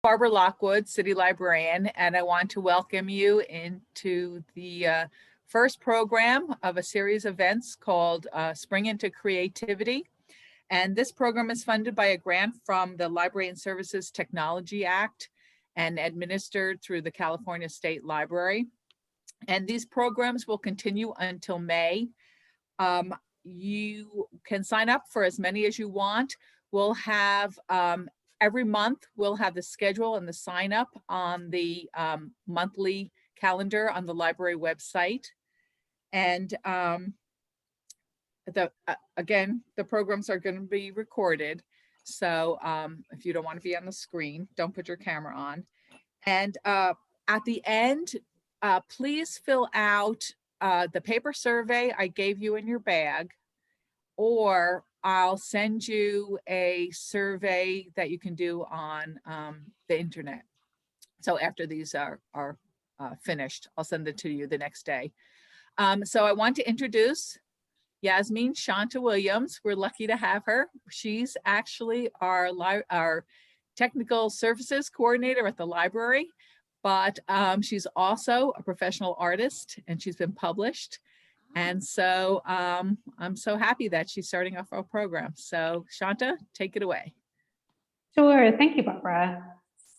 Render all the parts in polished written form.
Barbara Lockwood, City Librarian, and I want to welcome you into the first program of a series of events called Spring into Creativity. And this program is funded by a grant from the Library and Services Technology Act and administered through the California State Library. And these programs will continue until May. You can sign up for as many as you want. We'll have every month, we'll have the schedule and the sign up on the monthly calendar on the library website. And again, the programs are going to be recorded. So if you don't want to be on the screen, don't put your camera on. And at the end, please fill out the paper survey I gave you in your bag, or I'll send you a survey that you can do on the internet. So after these are finished, I'll send it to you the next day. So I want to introduce Yasmin Shanta Williams. We're lucky to have her. She's actually our technical services coordinator at the library, but she's also a professional artist and she's been published. And so I'm so happy that she's starting off our program. So Shanta, take it away. Sure, thank you, Barbara.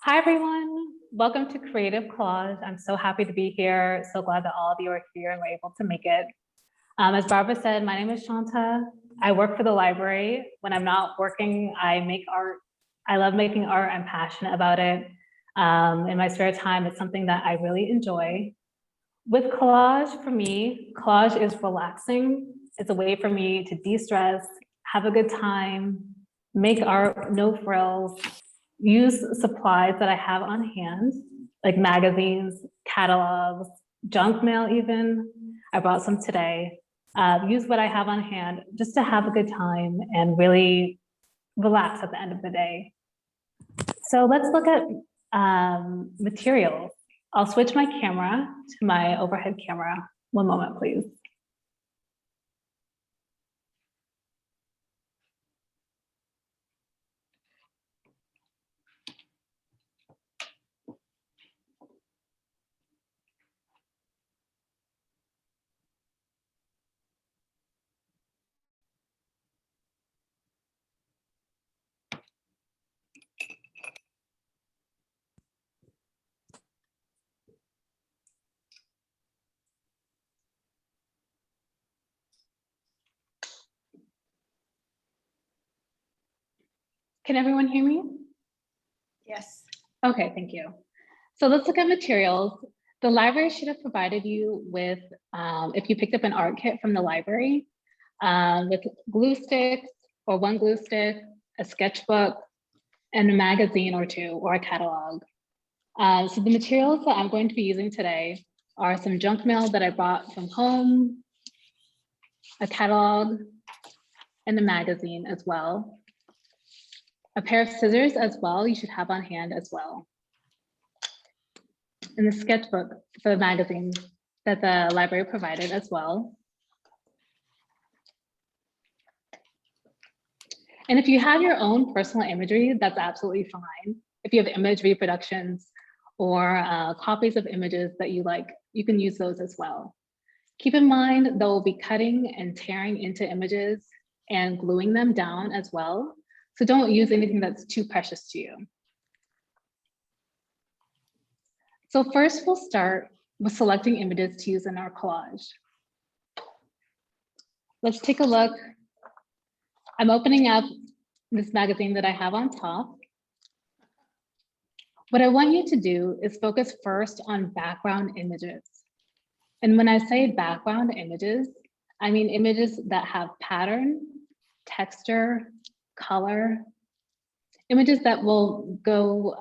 Hi, everyone. Welcome to Creative Collage. I'm so happy to be here. So glad that all of you are here and were able to make it. As Barbara said, my name is Shanta. I work for the library. When I'm not working, I make art. I love making art. I'm passionate about it. In my spare time, it's something that I really enjoy. With collage, for me, collage is relaxing. It's a way for me to de-stress, have a good time, make art, no frills, use supplies that I have on hand, like magazines, catalogs, junk mail even. I brought some today. Use what I have on hand just to have a good time and really relax at the end of the day. So let's look at materials. I'll switch my camera to my overhead camera. One moment, please. Can everyone hear me? Yes. Okay, thank you. So let's look at materials. The library should have provided you with, if you picked up an art kit from the library, with glue sticks or one glue stick, a sketchbook, and a magazine or two, or a catalog. So the materials that I'm going to be using today are some junk mail that I brought from home, a catalog, and a magazine as well. A pair of scissors as well, you should have on hand as well. And the sketchbook, the magazine that the library provided as well. And if you have your own personal imagery, that's absolutely fine. If you have image reproductions or copies of images that you like, you can use those as well. Keep in mind, they'll be cutting and tearing into images and gluing them down as well. So don't use anything that's too precious to you. So first we'll start with selecting images to use in our collage. Let's take a look. I'm opening up this magazine that I have on top. What I want you to do is focus first on background images. And when I say background images, I mean images that have pattern, texture, color, images that will go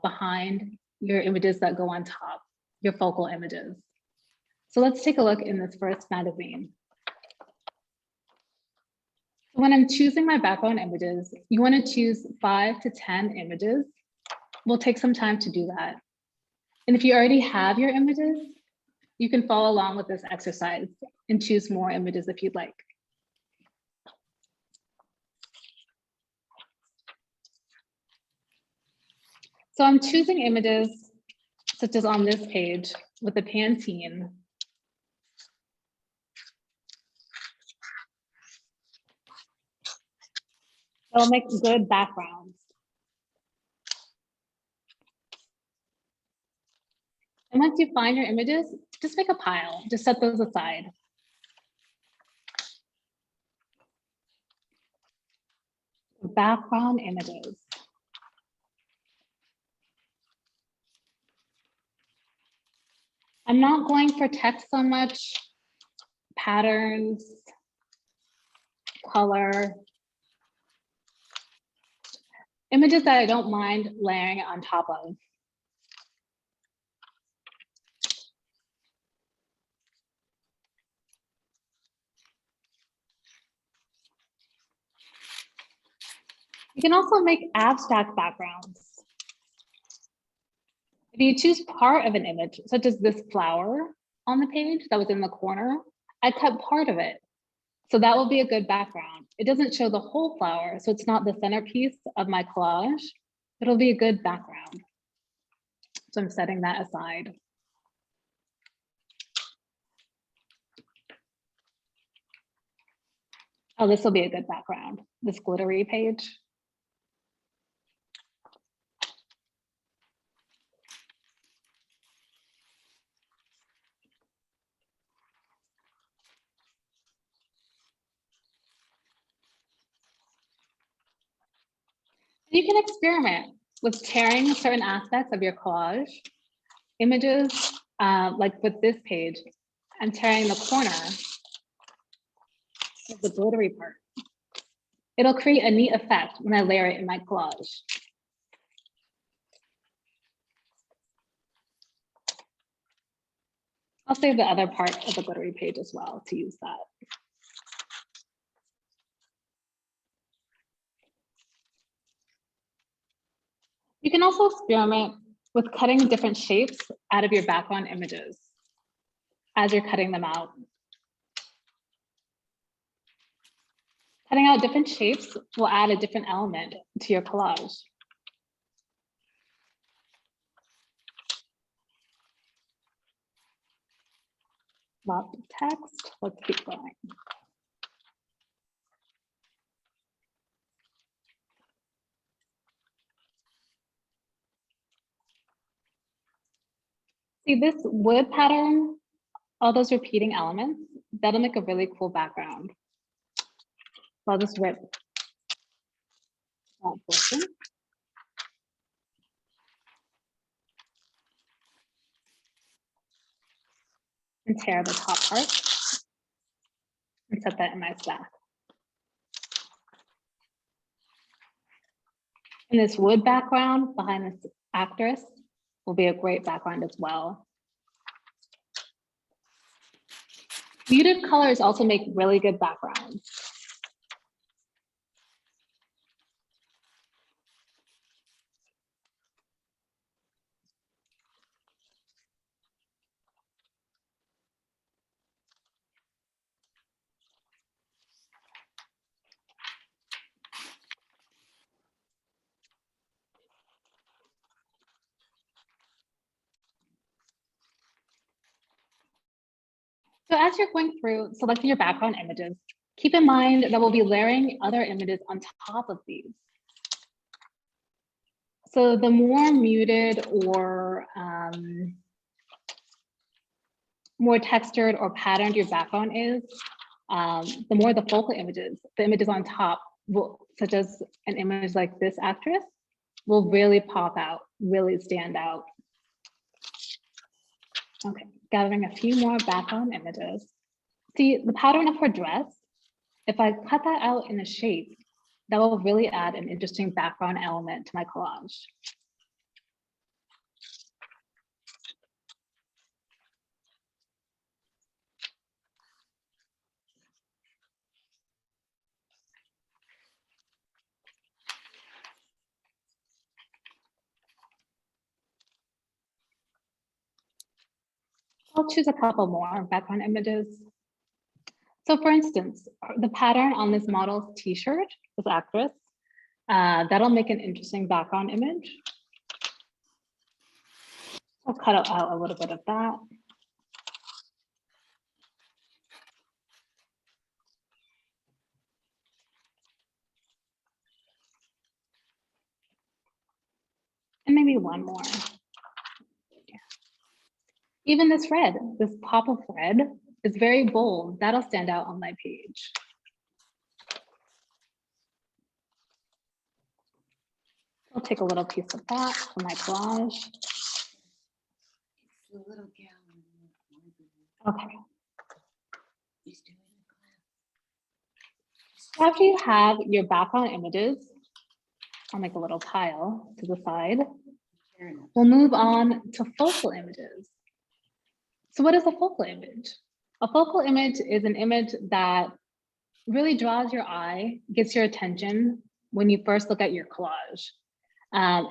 behind your images that go on top, your focal images. So let's take a look in this first magazine. When I'm choosing my background images, you want to choose 5 to 10 images. We'll take some time to do that. And if you already have your images, you can follow along with this exercise and choose more images if you'd like. So I'm choosing images such as on this page with the Pantene. They'll make good backgrounds. And once you find your images, just make a pile, just set those aside. Background images. I'm not going for text so much, patterns, color. Images that I don't mind layering on top of. You can also make abstract backgrounds. If you choose part of an image, such as this flower on the page that was in the corner, I cut part of it. So that will be a good background. It doesn't show the whole flower, so it's not the centerpiece of my collage. It'll be a good background. So I'm setting that aside. Oh, this will be a good background, this glittery page. You can experiment with tearing certain aspects of your collage, images, like with this page, and tearing the corner of the glittery part. It'll create a neat effect when I layer it in my collage. I'll save the other part of the glittery page as well to use that. You can also experiment with cutting different shapes out of your background images as you're cutting them out. Cutting out different shapes will add a different element to your collage. Lots of text. Let's keep going. See this wood pattern, all those repeating elements, that'll make a really cool background. So I'll just rip that portion. And tear the top part and set that in my stack. And this wood background behind this actress will be a great background as well. Muted colors also make really good backgrounds. So as you're going through selecting your background images, keep in mind that we'll be layering other images on top of these. So the more muted or more textured or patterned your background is, the more the focal images, the images on top, such as an image like this actress, will really pop out, really stand out. Okay, gathering a few more background images. See the pattern of her dress, if I cut that out in a shape, that will really add an interesting background element to my collage. I'll choose a couple more background images. So for instance, the pattern on this model's t-shirt, this actress, that'll make an interesting background image. cut out a little bit of that. And maybe one more. Even this red, this pop of red is very bold. That'll stand out on my page. I'll take a little piece of that for my collage. It's the little gal. Okay. She's doing After you have your background images, I'll make a little pile to the side. We'll move on to focal images. So what is a focal image? A focal image is an image that really draws your eye, gets your attention when you first look at your collage.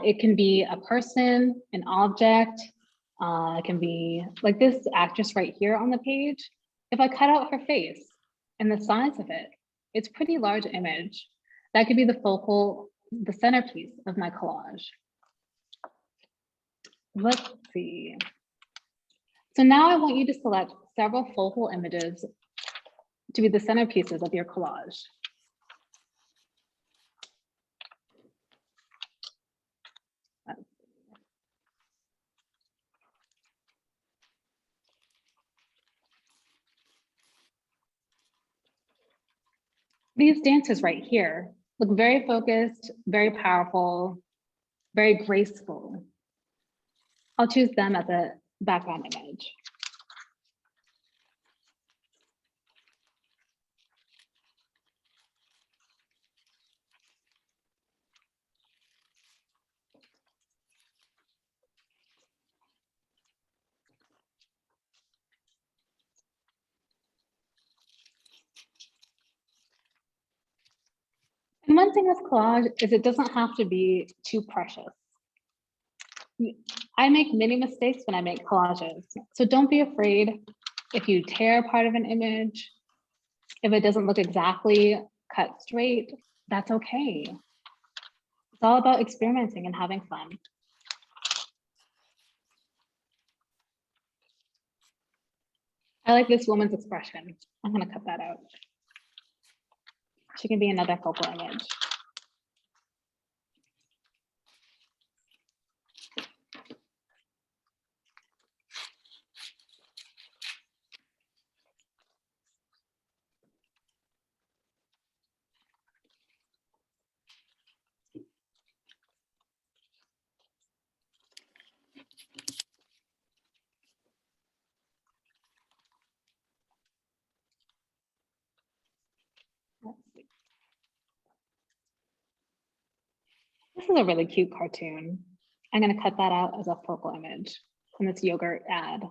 It can be a person, an object. It can be like this actress right here on the page. If I cut out her face and the size of it, it's a pretty large image. That could be the focal, the centerpiece of my collage. Let's see. So now I want you to select several focal images to be the centerpieces of your collage. These dancers right here look very focused, very powerful, very graceful. I'll choose them as a background image. And one thing with collage is it doesn't have to be too precious. I make many mistakes when I make collages, so don't be afraid if you tear part of an image, if it doesn't look exactly cut straight, that's okay. It's all about experimenting and having fun. I like this woman's expression. I'm gonna cut that out. She can be another focal image. This is a really cute cartoon. I'm gonna cut that out as a focal image from this yogurt ad.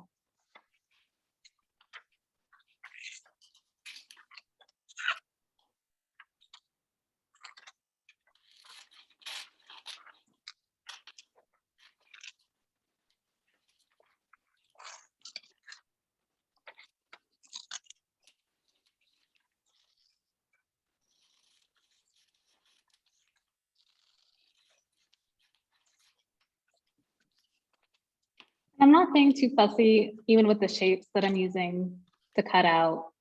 I'm not being too fussy, even with the shapes that I'm using to cut out.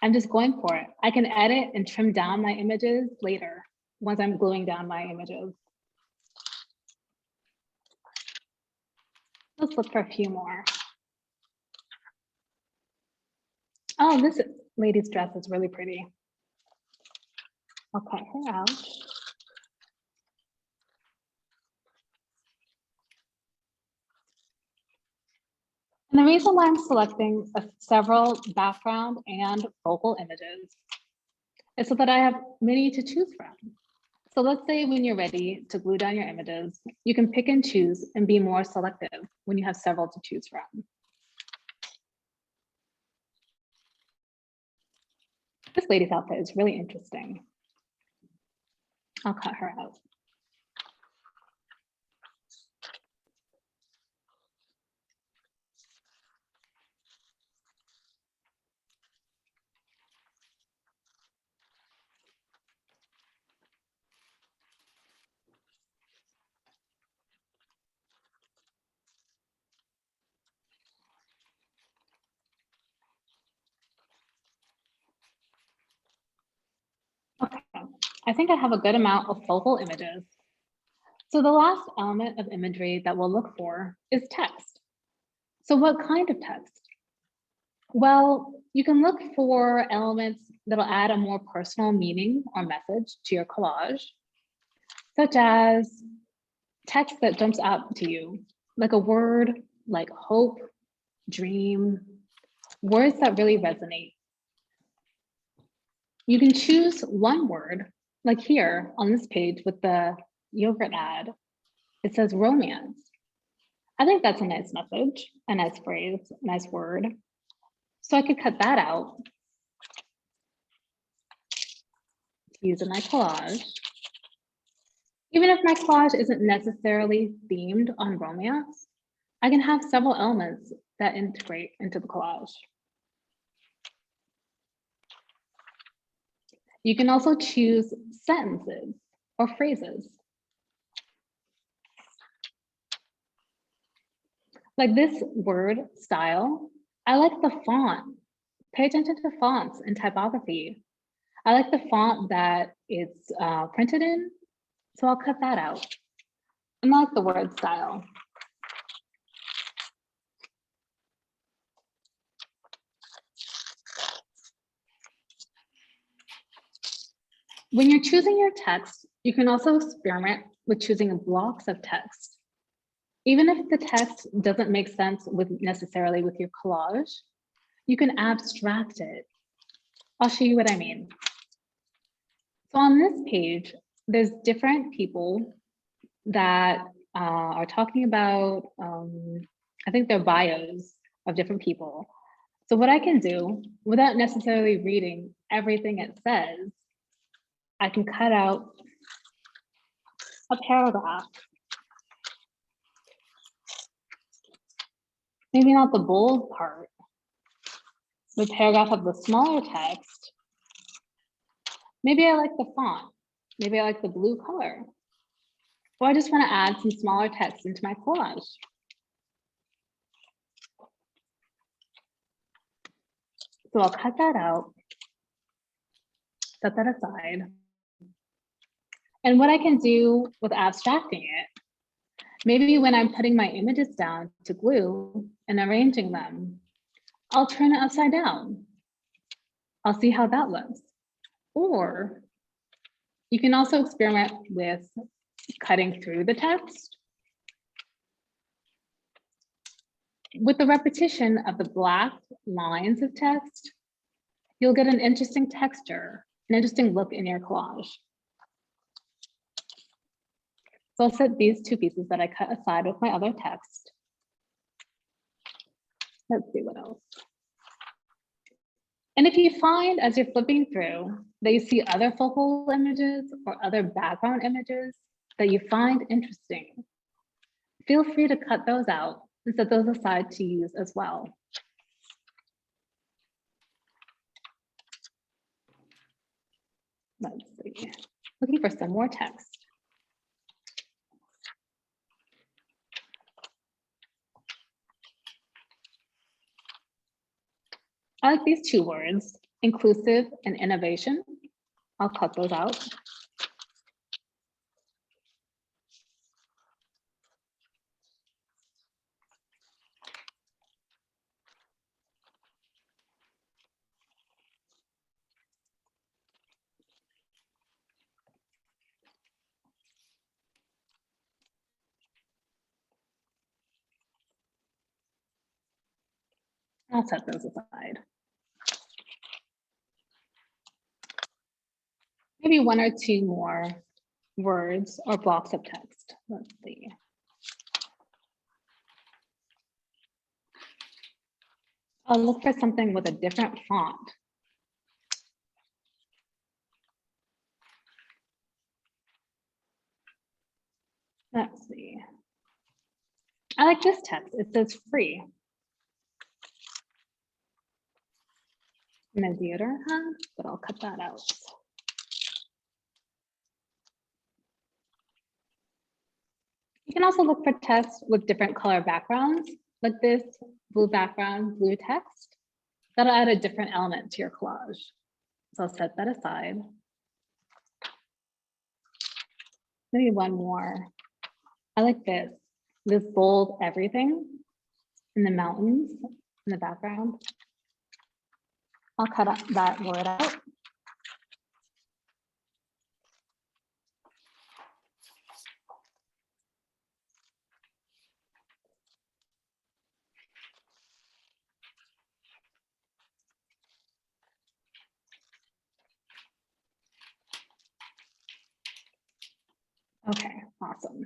I'm just going for it. I can edit and trim down my images later once I'm gluing down my images. Let's look for a few more. Oh, this lady's dress is really pretty. I'll cut her out. And the reason why I'm selecting several background and focal images is so that I have many to choose from. So let's say when you're ready to glue down your images, you can pick and choose and be more selective when you have several to choose from. This lady's outfit is really interesting. I'll cut her out. I think I have a good amount of focal images. So the last element of imagery that we'll look for is text. So what kind of text? Well, you can look for elements that'll add a more personal meaning or message to your collage, such as text that jumps out to you, like a word like hope, dream, words that really resonate. You can choose one word, like here on this page with the yogurt ad. It says romance. I think that's a nice message, a nice phrase, a nice word. So I could cut that out to use in my collage. Even if my collage isn't necessarily themed on romance, I can have several elements that integrate into the collage. You can also choose sentences or phrases. Like this word style, I like the font. Pay attention to fonts and typography. I like the font that it's printed in, so I'll cut that out. And I like the word style. When you're choosing your text, you can also experiment with choosing blocks of text. Even if the text doesn't make sense necessarily with your collage, you can abstract it. I'll show you what I mean. So on this page, there's different people that are talking about, I think they're bios of different people. So what I can do, without necessarily reading everything it says, I can cut out a paragraph. Maybe not the bold part, the paragraph of the smaller text. Maybe I like the font. Maybe I like the blue color. Or I just want to add some smaller text into my collage. So I'll cut that out, set that aside. And what I can do with abstracting it, maybe when I'm putting my images down to glue and arranging them, I'll turn it upside down. I'll see how that looks. Or you can also experiment with cutting through the text. With the repetition of the black lines of text, you'll get an interesting texture, an interesting look in your collage. So I'll set these two pieces that I cut aside with my other text. Let's see what else. And if you find as you're flipping through that you see other focal images or other background images that you find interesting, feel free to cut those out and set those aside to use as well. Let's see, looking for some more text. I like these two words, inclusive and innovation. I'll cut those out. I'll set those aside. Maybe one or two more words or blocks of text. Let's see. I'll look for something with a different font. Let's see. I like this text. It says free. My theater, huh? But I'll cut that out. You can also look for text with different color backgrounds, like this blue background, blue text. That'll add a different element to your collage. So I'll set that aside. Maybe one more. I like this. This bold everything in the mountains in the background. I'll cut that word out. Okay, awesome.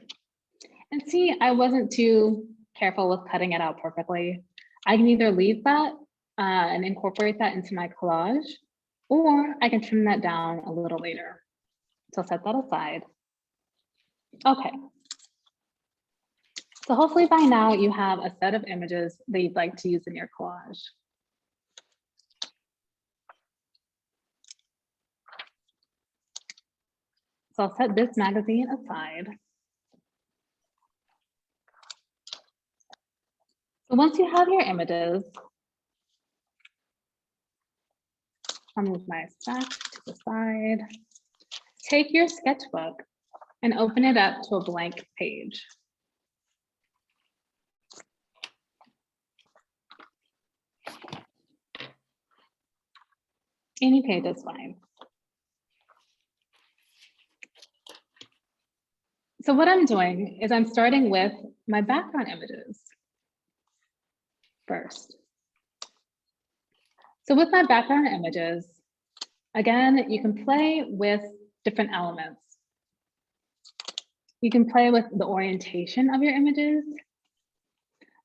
And see, I wasn't too careful with cutting it out perfectly. I can either leave that and incorporate that into my collage, or I can trim that down a little later. So I'll set that aside. Okay. So hopefully by now you have a set of images that you'd like to use in your collage. So I'll set this magazine aside. So once you have your images, I'll move my stack to the side. Take your sketchbook and open it up to a blank page. Any page is fine. So what I'm doing is I'm starting with my background images first. So with my background images, again, you can play with different elements. You can play with the orientation of your images.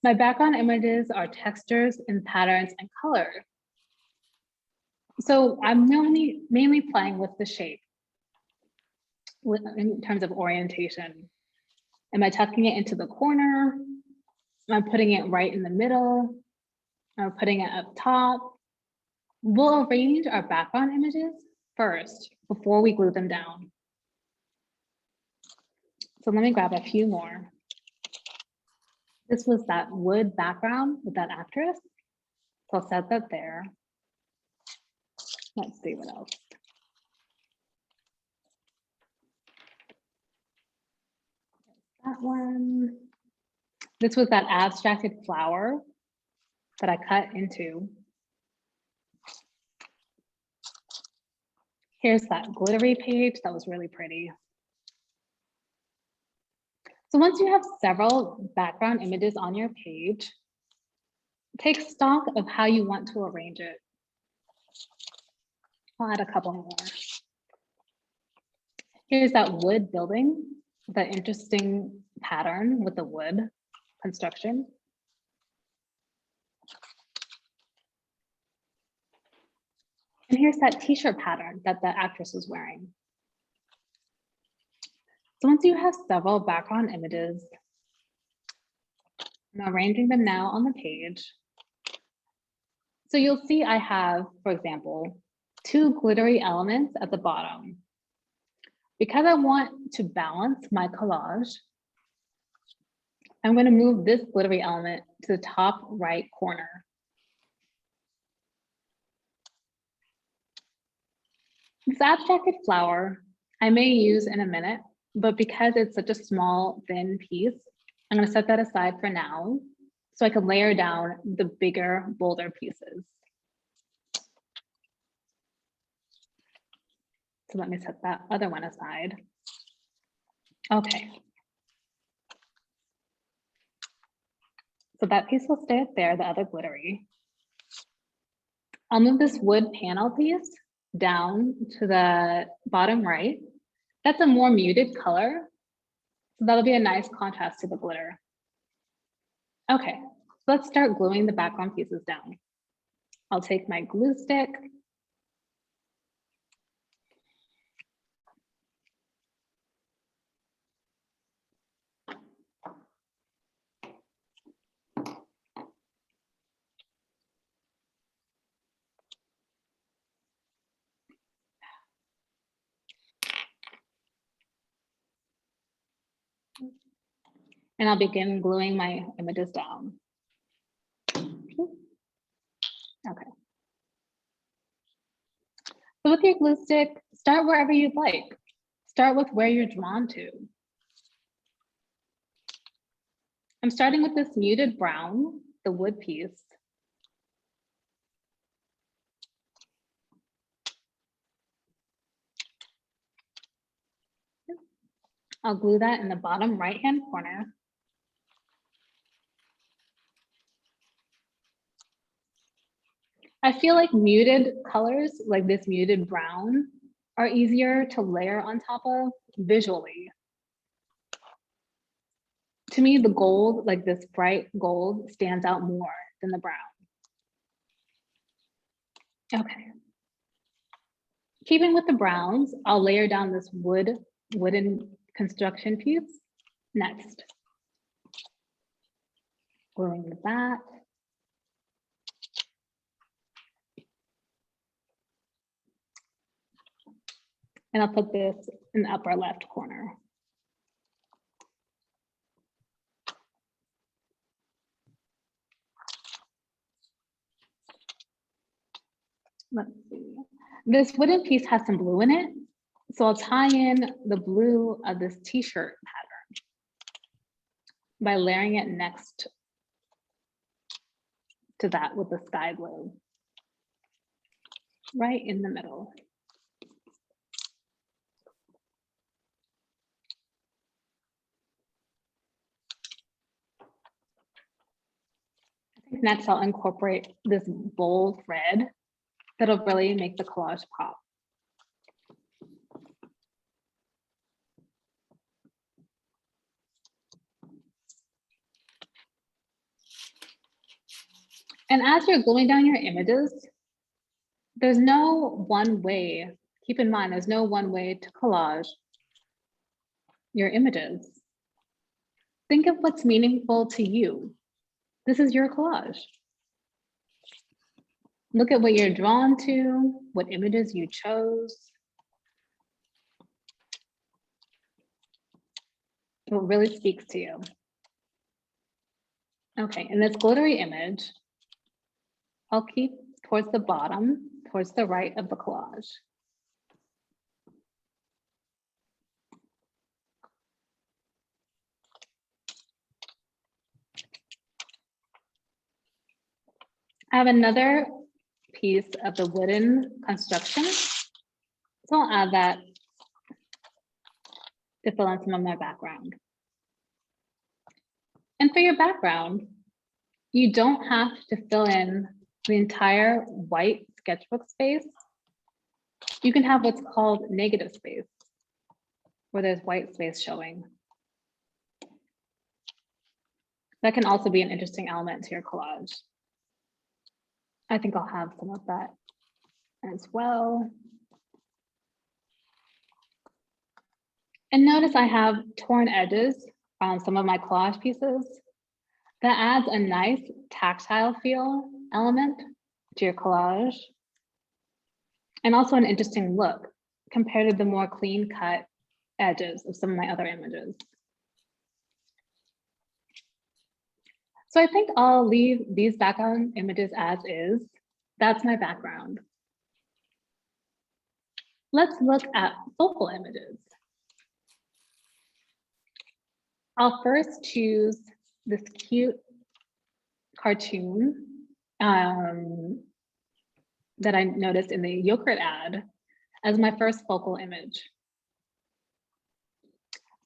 My background images are textures and patterns and color. So I'm mainly playing with the shape in terms of orientation. Am I tucking it into the corner? Am I putting it right in the middle? Am I putting it up top? We'll arrange our background images first before we glue them down. So let me grab a few more. This was that wood background with that actress. So I'll set that there. Let's see what else. That one. This was that abstracted flower that I cut into. Here's that glittery page that was really pretty. So once you have several background images on your page, take stock of how you want to arrange it. I'll add a couple more. Here's that wood building, that interesting pattern with the wood construction. And here's that t-shirt pattern that the actress was wearing. So once you have several background images, I'm arranging them now on the page. So you'll see I have, for example, two glittery elements at the bottom. Because I want to balance my collage, I'm going to move this glittery element to the top right corner. This abstracted flower I may use in a minute, but because it's such a small, thin piece, I'm going to set that aside for now so I can layer down the bigger, bolder pieces. So let me set that other one aside. Okay. So that piece will stay up there, the other glittery. I'll move this wood panel piece down to the bottom right. That's a more muted color. So that'll be a nice contrast to the glitter. Okay, so let's start gluing the background pieces down. I'll take my glue stick. And I'll begin gluing my images down. Okay. So with your glue stick, start wherever you'd like. Start with where you're drawn to. I'm starting with this muted brown, the wood piece. I'll glue that in the bottom right-hand corner. I feel like muted colors, like this muted brown, are easier to layer on top of visually. To me, the gold, like this bright gold, stands out more than the brown. Okay. Keeping with the browns, I'll layer down this wooden construction piece next. Gluing the back. And I'll put this in the upper left corner. Let's see. This wooden piece has some blue in it, so I'll tie in the blue of this t-shirt pattern by layering it next to that with the sky blue, right in the middle. I think next I'll incorporate this bold red that'll really make the collage pop. And as you're gluing down your images, there's no one way, keep in mind, there's no one way to collage your images. Think of what's meaningful to you. This is your collage. Look at what you're drawn to, what images you chose. What really speaks to you. Okay, in this glittery image, I'll keep towards the bottom, towards the right of the collage. I have another piece of the wooden construction, so I'll add that to fill in some of my background. And for your background, you don't have to fill in the entire white sketchbook space. You can have what's called negative space, where there's white space showing. That can also be an interesting element to your collage. I think I'll have some of that as well. And notice I have torn edges on some of my collage pieces. That adds a nice tactile feel element to your collage. And also an interesting look compared to the more clean cut edges of some of my other images. So I think I'll leave these background images as is. That's my background. Let's look at focal images. I'll first choose this cute cartoon that I noticed in the yogurt ad as my first focal image.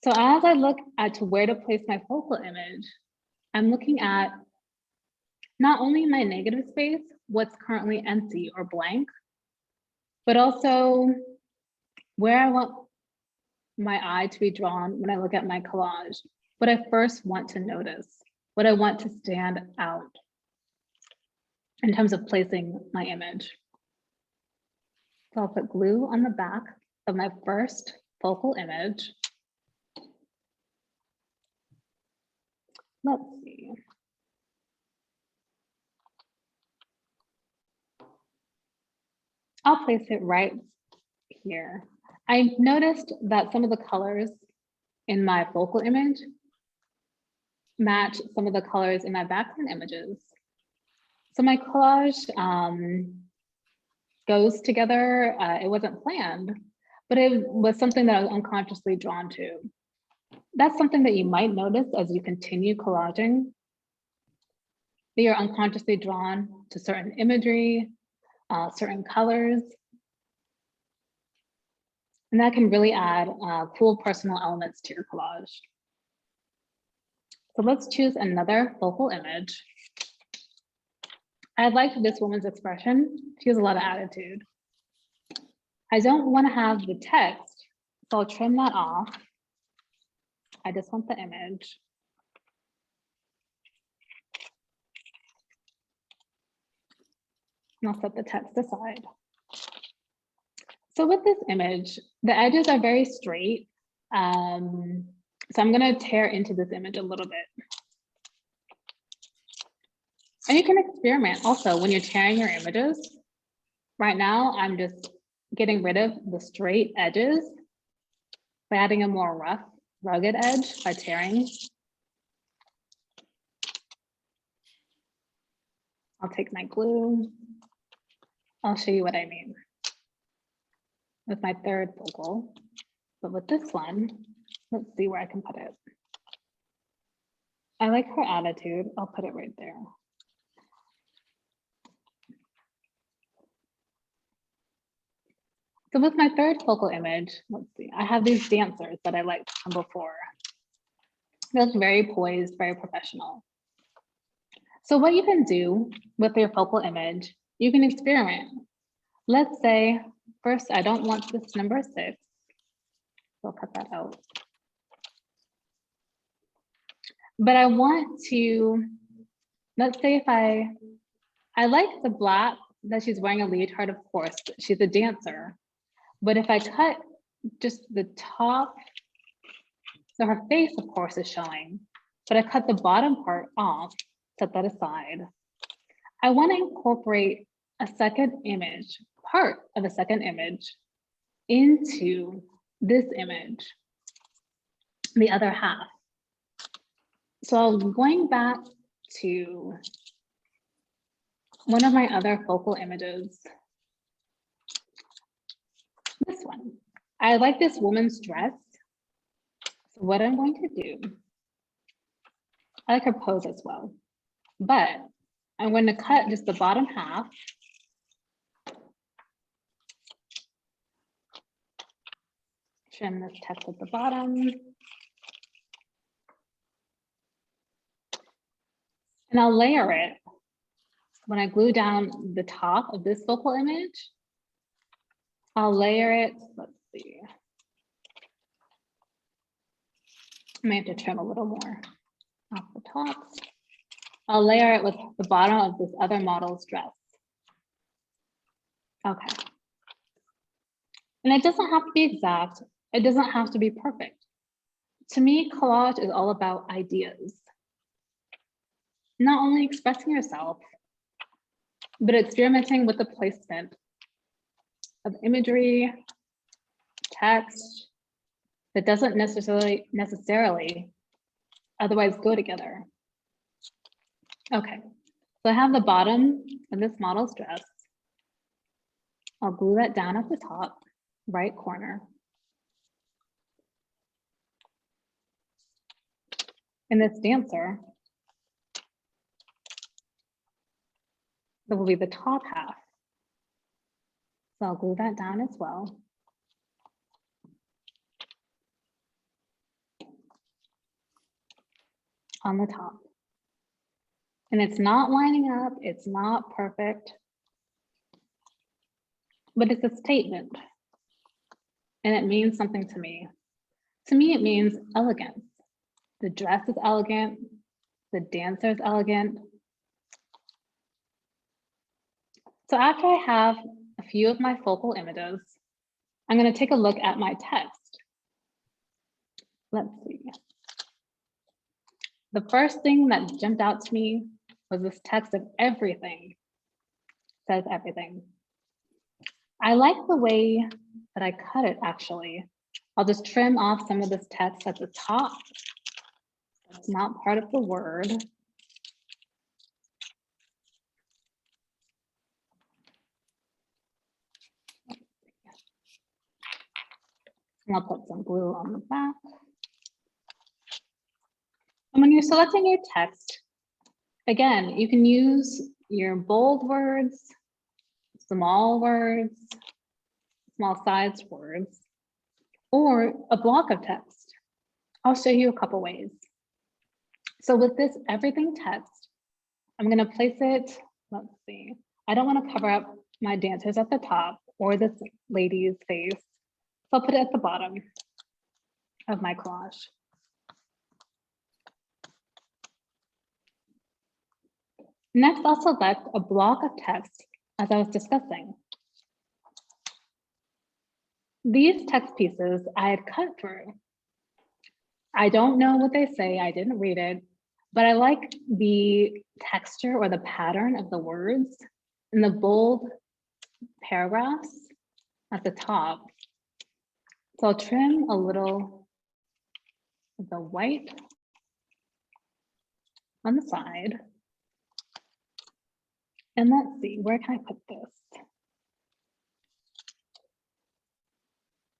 So as I look at where to place my focal image, I'm looking at not only my negative space, what's currently empty or blank, but also where I want my eye to be drawn when I look at my collage, what I first want to notice, what I want to stand out in terms of placing my image. So I'll put glue on the back of my first focal image. Let's see. I'll place it right here. I noticed that some of the colors in my focal image match some of the colors in my background images. So my collage goes together. It wasn't planned, but it was something that I was unconsciously drawn to. That's something that you might notice as you continue collaging, that you're unconsciously drawn to certain imagery, certain colors. And that can really add cool personal elements to your collage. So let's choose another focal image. I liked this woman's expression. She has a lot of attitude. I don't want to have the text, so I'll trim that off. I just want the image. And I'll set the text aside. So with this image, the edges are very straight. So I'm going to tear into this image a little bit. And you can experiment also when you're tearing your images. Right now, I'm just getting rid of the straight edges by adding a more rough, rugged edge by tearing. I'll take my glue. I'll show you what I mean with my third focal. But with this one, let's see where I can put it. I like her attitude. I'll put it right there. So with my third focal image, let's see, I have these dancers that I liked from before. They look very poised, very professional. So what you can do with your focal image, you can experiment. Let's say, first, I don't want this number 6. So I'll cut that out. But I want to, let's say if I like the black that she's wearing a leotard, of course, she's a dancer. But if I cut just the top, so her face, of course, is showing, but I cut the bottom part off, set that aside. I want to incorporate a second image, part of a second image, into this image, the other half. So I'm going back to one of my other focal images. This one. I like this woman's dress. So what I'm going to do, I like her pose as well, but I'm going to cut just the bottom half. Trim this text at the bottom. And I'll layer it when I glue down the top of this focal image. I'll layer it, let's see. I may have to trim a little more off the tops. I'll layer it with the bottom of this other model's dress. Okay. And it doesn't have to be exact. It doesn't have to be perfect. To me, collage is all about ideas. Not only expressing yourself, but experimenting with the placement of imagery, text that doesn't necessarily otherwise go together. Okay, so I have the bottom of this model's dress. I'll glue that down at the top, right corner. And this dancer, that will be the top half. So I'll glue that down as well. On the top. And it's not lining up, it's not perfect, but it's a statement. And it means something to me. To me, it means elegance. The dress is elegant, the dancer is elegant. So after I have a few of my focal images, I'm going to take a look at my text. Let's see. The first thing that jumped out to me was this text of everything. Says everything. I like the way that I cut it, actually. I'll just trim off some of this text at the top. It's not part of the word. And I'll put some glue on the back. you're selecting your text, again, you can use your bold words, small sized words, or a block of text. I'll show you a couple ways. So with this everything text, I'm going to place it, let's see, I don't want to cover up my dancers at the top or this lady's face. So I'll put it at the bottom of my collage. Next, I'll select a block of text as I was discussing. These text pieces I had cut through. I don't know what they say, I didn't read it, but I like the texture or the pattern of the words in the bold paragraphs at the top. So I'll trim a little of the white on the side. And let's see, where can I put this?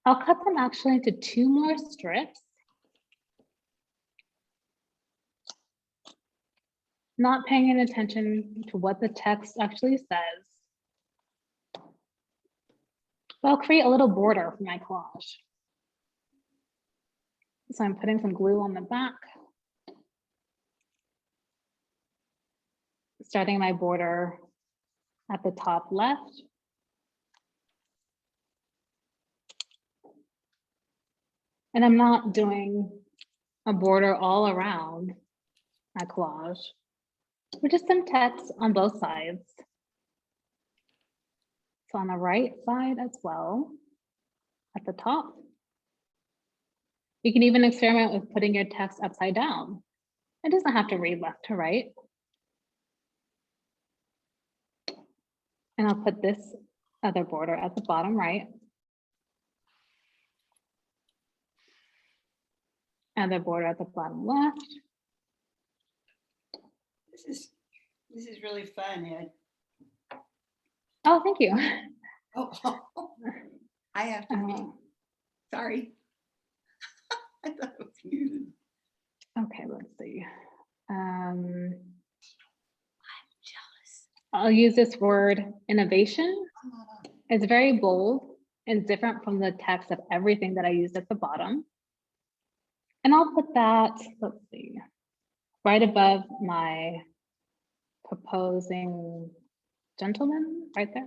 I'll cut them actually into 2 more strips. Not paying any attention to what the text actually says. But I'll create a little border for my collage. So I'm putting some glue on the back. Starting my border at the top left. And I'm not doing a border all around my collage, but just some text on both sides. So on the right side as well, at the top. You can even experiment with putting your text upside down. It doesn't have to read left to right. And I'll put this other border at the bottom right. Other border at the bottom left. This is really fun, Ed. Oh, thank you. Oh, I have to be. Sorry. I thought it was you. Okay, let's see. I'm jealous. I'll use this word innovation. Oh, It's very bold and different from the text of everything that I used at the bottom. And I'll put that, let's see, right above my proposing gentleman, right there.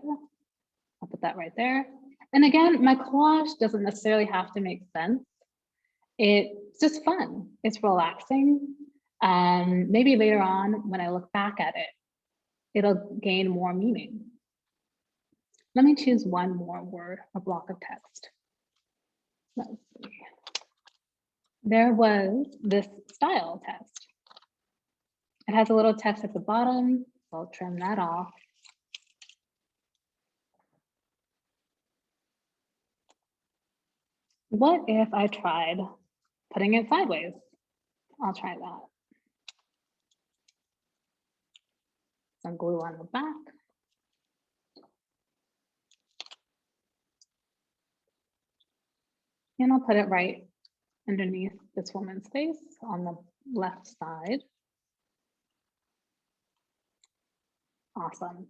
I'll put that right there. And again, my collage doesn't necessarily have to make sense. It's just fun. It's relaxing. Maybe later on, when I look back at it, it'll gain more meaning. Let me choose one more word, a block of text. Let's see. There was this style text. It has a little text at the bottom. So I'll trim that off. What if I tried putting it sideways? I'll try that. Some glue on the back. And I'll put it right underneath this woman's face on the left side. Awesome.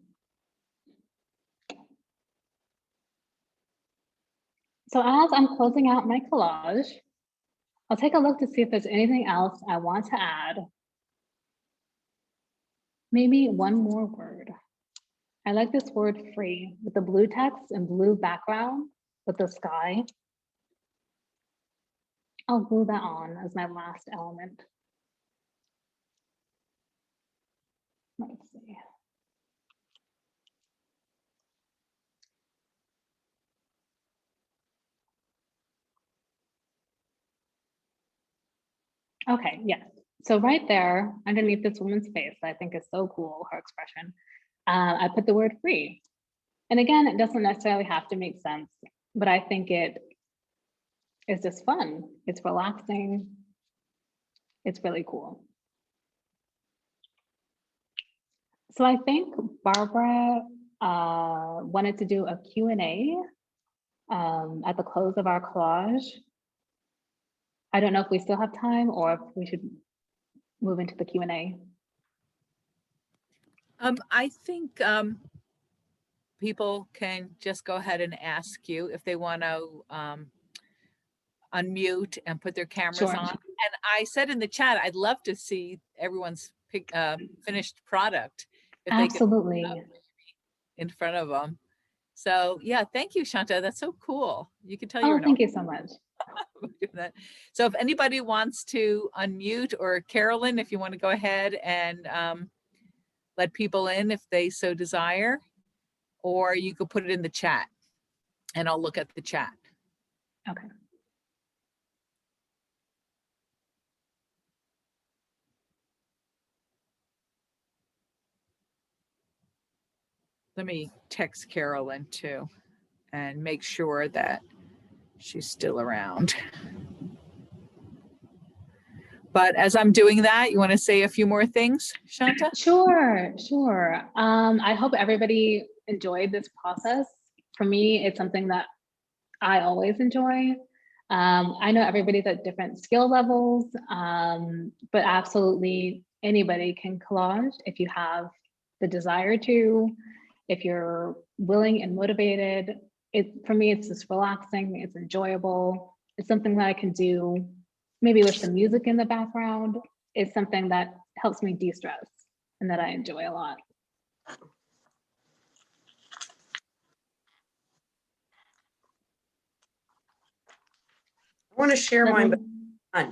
So as I'm closing out my collage, I'll take a look to see if there's anything else I want to add. Maybe one more word. I like this word free with the blue text and blue background with the sky. I'll glue that on as my last element. Let's see. Okay, yes. So right there, underneath this woman's face, I think is so cool, her expression. I put the word free. And again, it doesn't necessarily have to make sense, but I think it is just fun. It's relaxing. It's really cool. So I think Barbara wanted to do a Q&A at the close of our collage. I don't know if we still have time or if we should move into the Q&A. I think people can just go ahead and ask you if they want to unmute and put their cameras Sure. on. And I said in the chat, I'd love to see everyone's finished product if they could Absolutely. hold it up in front of them. So yeah, thank you, Shanta. That's so cool. You can tell you're Oh, an thank you so much. doing that. So if anybody wants to unmute, or Carolyn, if you want to go ahead and let people in if they so desire, or you could put it in the chat and I'll look at the chat. Okay. Let me text Carolyn too and make sure that she's still around. But as I'm doing that, you want to say a few more things, Shanta? Sure, sure. I hope everybody enjoyed this process. For me, it's something that I always enjoy. I know everybody's at different skill levels, but absolutely anybody can collage if you have the desire to, if you're willing and motivated. For me, it's just relaxing, it's enjoyable. It's something that I can do maybe with some music in the background. It's something that helps me de-stress and that I enjoy a lot. I want to share mine, but fun.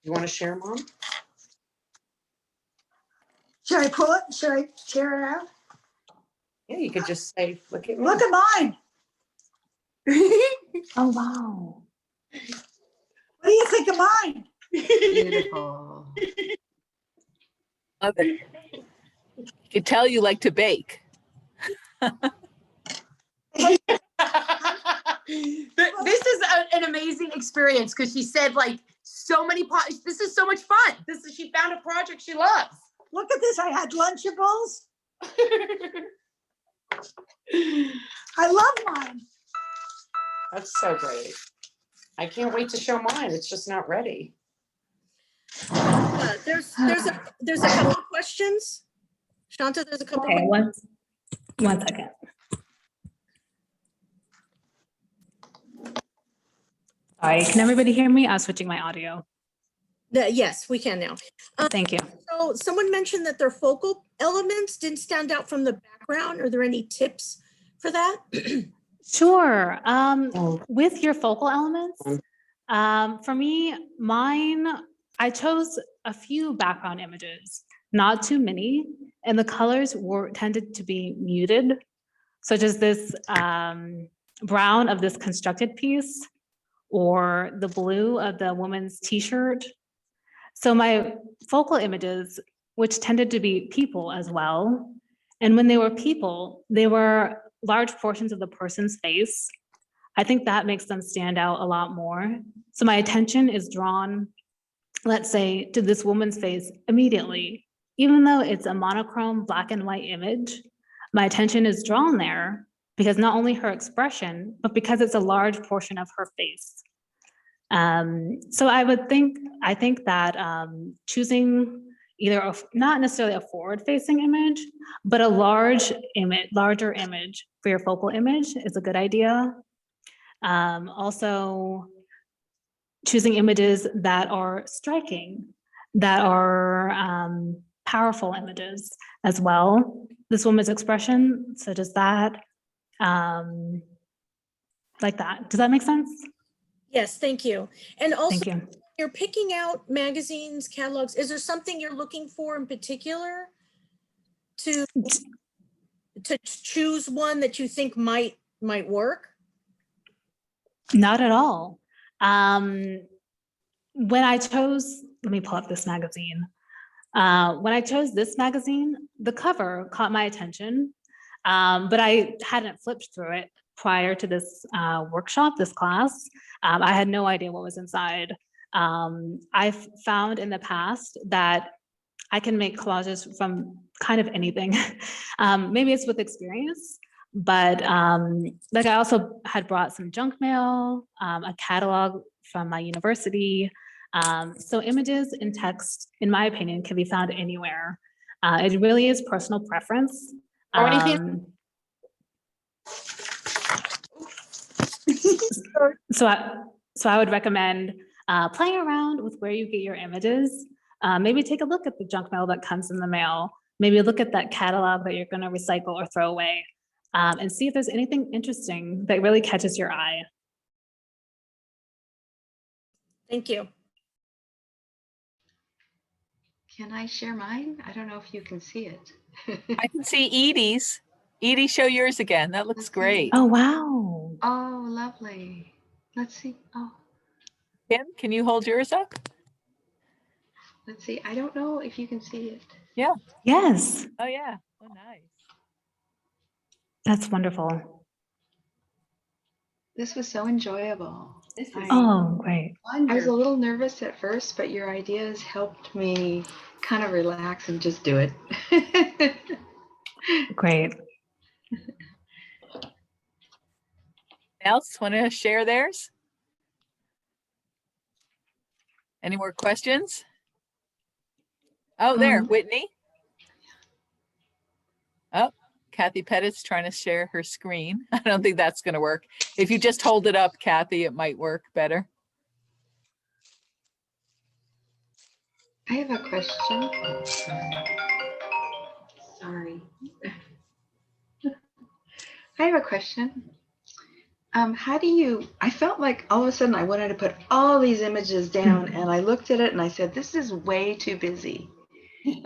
You want to share, Mom? Should I pull it? Should I share it out? Yeah, you could just say, look at me. Look at mine. Oh, wow. What do you think of mine? Beautiful. Love it. You can tell you like to bake. This is an amazing experience because she said like so many this is so much fun. She found a project she loves. Look at this. I had Lunchables. I love mine. That's so great. I can't wait to show mine. It's just not ready. There's a couple of questions. Shanta, there's a couple. Okay, one second. Sorry, can everybody hear me? I was switching my audio. Yes, we can now. Thank you. So someone mentioned that their focal elements didn't stand out from the background. Are there any tips for that? Sure. With your focal elements, for me, I chose a few background images, not too many, and the colors tended to be muted, such as this brown of this constructed piece, or the blue of the woman's t-shirt. So my focal images, which tended to be people as well, and when they were people, they were large portions of the person's face. I think that makes them stand out a lot more. So my attention is drawn, let's say, to this woman's face immediately. Even though it's a monochrome black and white image, my attention is drawn there because not only her expression, but because it's a large portion of her face. So I think that choosing either not necessarily a forward-facing image, but a larger image for your focal image is a good idea. Also, choosing images that are striking, that are powerful images as well. This woman's expression, such as that, like that. Does that make sense? Yes, thank you. And also, Thank you. you're picking out magazines, catalogs. Is there something you're looking for in particular to choose one that you think might work? Not at all. When I chose, let me pull up this magazine. When I chose this magazine, the cover caught my attention, but I hadn't flipped through it prior to this workshop, this class. I had no idea what was inside. I've found in the past that I can make collages from kind of anything. Maybe it's with experience, but like I also had brought some junk mail, a catalog from my university. So images and text, in my opinion, can be found anywhere. It really is personal preference. Or anything. So I would recommend playing around with where you get your images. Maybe take a look at the junk mail that comes in the mail. Maybe look at that catalog that you're going to recycle or throw away, and see if there's anything interesting that really catches your eye. Thank you. Can I share mine? I don't know if you can see it. I can see Edie's. Edie, show yours again. That looks Let's see. great. Oh, wow. Oh, lovely. Let's see. Oh, Kim, can you hold yours up? let's see. I don't know if you can see it. Yeah. Yes, Oh, yeah. Oh, nice. that's wonderful. This was so enjoyable. Oh, great. I was a little nervous at first, but your ideas helped me kind of relax and just do it. Great. Else want to share theirs? Any more questions? Oh, there, Whitney. Oh, Kathy Pettit's trying to share her screen. I don't think that's going to work. If you just hold it up, Kathy, it might work better. I have a question. Sorry. I have a question. How do you, I felt like all of a sudden I wanted to put all these images down and I looked at it and I said, this is way too busy.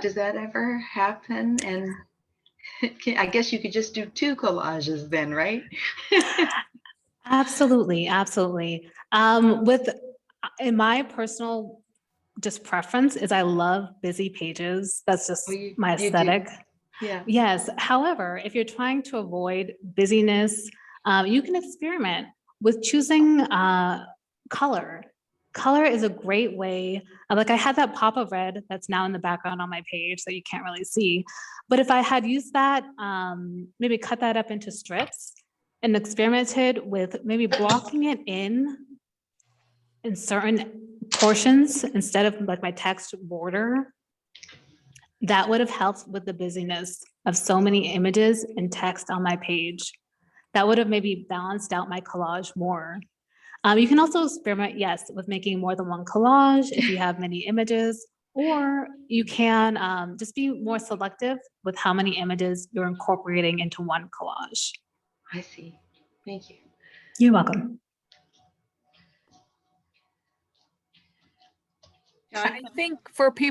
Does that ever happen? And I guess you could just do 2 collages then, right? Absolutely, absolutely. In my personal just preference is I love busy pages. That's just my You do. aesthetic. Yeah. Yes. However, if you're trying to avoid busyness, you can experiment with choosing color. Color is a great way. Like I had that pop of red that's now in the background on my page that you can't really see. But if I had used that, maybe cut that up into strips and experimented with maybe blocking it in certain portions instead of like my text border, that would have helped with the busyness of so many images and text on my page. That would have maybe balanced out my collage more. You can also experiment, yes, with making more than one collage if you have many images, or you can just be more selective with how many images you're incorporating into one collage. I see. Thank you. You're welcome. I think for people